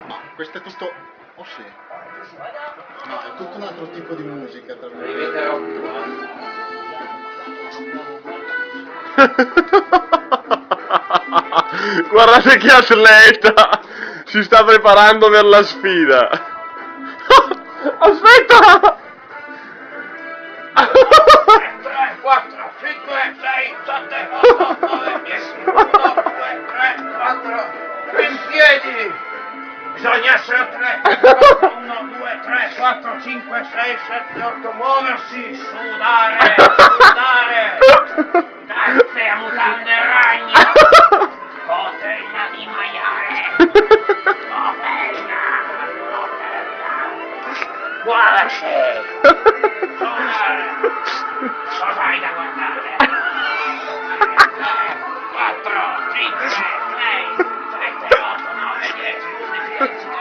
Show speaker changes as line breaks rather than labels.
Ma questo è tutto... Oh sì. Ma è tutto un altro tipo di musica, tra
Guardate che atleta! Si sta preparando per la sfida! Aspetta!
3, 4, 5, 6, 7, 8, 9, 10, 1, 2, 3, 4, 3 in piedi! Bisogna essere 3, 1, 2, 3, 4, 5, 6, 7, 8, muoversi, sudare, sudare! Calze, mutande ragna! Cotenna di maiale! Cotenna! Guardaci! Sudare! Cosa hai da guardare? 4, 5, 6, 7, 8, 9, 10, 11, 12,